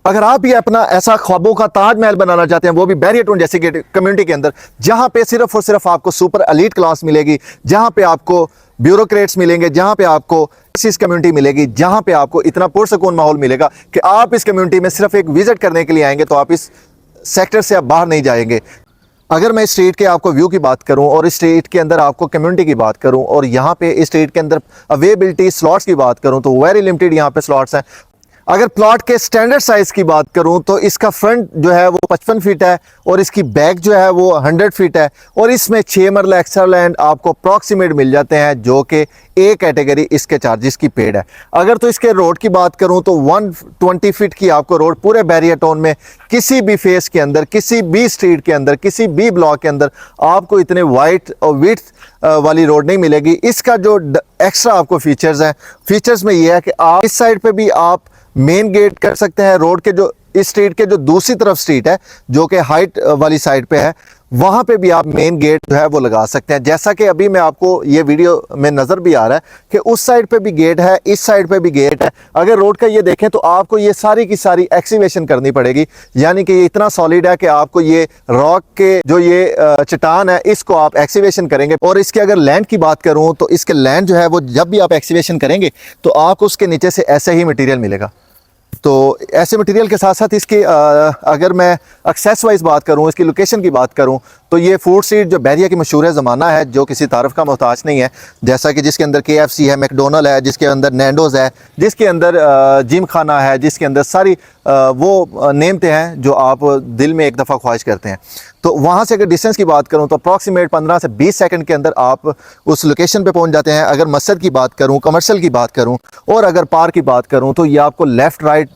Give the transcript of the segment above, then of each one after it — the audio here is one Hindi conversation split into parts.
अगर आप भी अपना ऐसा ख्वाबों का ताजमहल बनाना चाहते हैं, वो भी बैरियर टाउन जैसी कम्युनिटी के अंदर, जहां पे सिर्फ और सिर्फ आपको सुपर एलीट क्लास मिलेगी, जहां पे आपको ब्यूरोक्रेट्स मिलेंगे, जहां पे आपको इस कम्युनिटी मिलेगी, जहां पे आपको इतना पुरसकून माहौल मिलेगा कि आप इस कम्युनिटी में सिर्फ एक विजिट करने के लिए आएंगे तो आप इस सेक्टर से आप बाहर नहीं जाएंगे। अगर मैं स्ट्रीट के आपको व्यू की बात करूं और इस स्ट्रीट के अंदर आपको कम्युनिटी की बात करूं और यहाँ पे इस स्ट्रीट के अंदर अवेलेबिलिटी स्लॉट्स की बात करूं तो वेरी लिमिटेड यहाँ पे स्लॉट्स हैं। अगर प्लॉट के स्टैंडर्ड साइज़ की बात करूं तो इसका फ्रंट जो है वो 55 फीट है और इसकी बैक जो है वो 100 फीट है और इसमें 6 मरला एक्स्ट्रा लैंड आपको अप्रॉक्सीमेट मिल जाते हैं, जो कि ए कैटेगरी इसके चार्जेस की पेड है। अगर तो इसके रोड की बात करूं तो 120 फीट की आपको रोड पूरे बैरियर टाउन में किसी भी फेस के अंदर, किसी भी स्ट्रीट के अंदर, किसी भी ब्लॉक के अंदर आपको इतने वाइड और विड्थ वाली रोड नहीं मिलेगी। इसका जो एक्स्ट्रा आपको फीचर्स हैं, फीचर्स में ये है कि आप इस साइड पे भी आप मेन गेट कर सकते हैं। रोड के जो इस स्ट्रीट के जो दूसरी तरफ स्ट्रीट है जो कि हाइट वाली साइड पे है, वहां पे भी आप मेन गेट जो है वो लगा सकते हैं। जैसा कि अभी मैं आपको ये वीडियो में नज़र भी आ रहा है कि उस साइड पे भी गेट है, इस साइड पे भी गेट है। अगर रोड का ये देखें तो आपको ये सारी की सारी एक्सीवेशन करनी पड़ेगी, यानी कि ये इतना सॉलिड है कि आपको ये रॉक के जो ये चट्टान है इसको आप एक्सीवेशन करेंगे। और इसके अगर लैंड की बात करूँ तो इसके लैंड जो है वो जब भी आप एक्सीवेशन करेंगे तो आपको उसके नीचे से ऐसे ही मटीरियल मिलेगा। तो ऐसे मटेरियल के साथ साथ इसकी अगर मैं एक्सेस वाइज बात करूं, इसकी लोकेशन की बात करूं तो ये फूड स्ट्रीट जो बैरिया की मशहूर ज़माना है, जो किसी तारफ़ का मोहताज नहीं है, जैसा कि जिसके अंदर KFC है, मैकडोनल्ड है, जिसके अंदर नैंडोज़ है, जिसके अंदर जिम खाना है, जिसके अंदर सारी वो नेमते हैं जो आप दिल में एक दफ़ा ख्वाहिश करते हैं। तो वहाँ से अगर डिस्टेंस की बात करूँ तो अप्रॉक्सीमेट 15 से 20 सेकंड के अंदर आप उस लोकेशन पे पहुँच जाते हैं। अगर मस्जिद की बात करूँ, कमर्शियल की बात करूँ और अगर पार्क की बात करूँ तो ये आपको लेफ़्ट राइट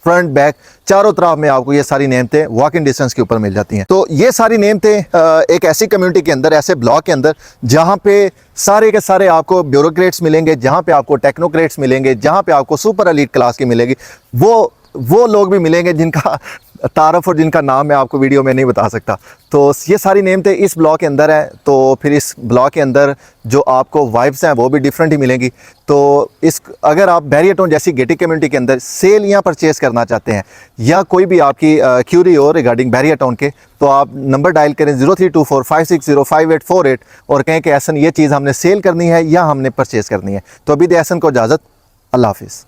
फ्रंट बैक चारों तरफ में आपको ये सारी नेमतें वॉकिंग डिस्टेंस के ऊपर मिल जाती हैं। तो ये सारी नेमतें एक ऐसी कम्युनिटी के अंदर, ऐसे ब्लॉक के अंदर जहाँ पे सारे के सारे आपको ब्यूरोक्रेट्स मिलेंगे, जहाँ पे आपको टेक्नोक्रेट्स मिलेंगे, जहाँ पे आपको सुपर एलीट क्लास की मिलेगी, वो लोग भी मिलेंगे जिनका तारफ़ और जिनका नाम मैं आपको वीडियो में नहीं बता सकता। तो ये सारी नेमतें इस ब्लॉक के अंदर है। तो फिर इस ब्लॉक के अंदर जो आपको वाइब्स हैं वो भी डिफरेंट ही मिलेंगी। तो अगर आप बैरियर टाउन जैसी गेटेड कम्युनिटी के अंदर सेल या परचेज़ करना चाहते हैं या कोई भी आपकी क्यूरी हो रिगार्डिंग बैरियर टाउन के, तो आप नंबर डायल करें 032456054848 और कहें कि एहसन ये चीज़ हमने सेल करनी है या हमने परचेज़ करनी है। तो अभी दे एहसन को इजाज़त, अल्लाह हाफिज़।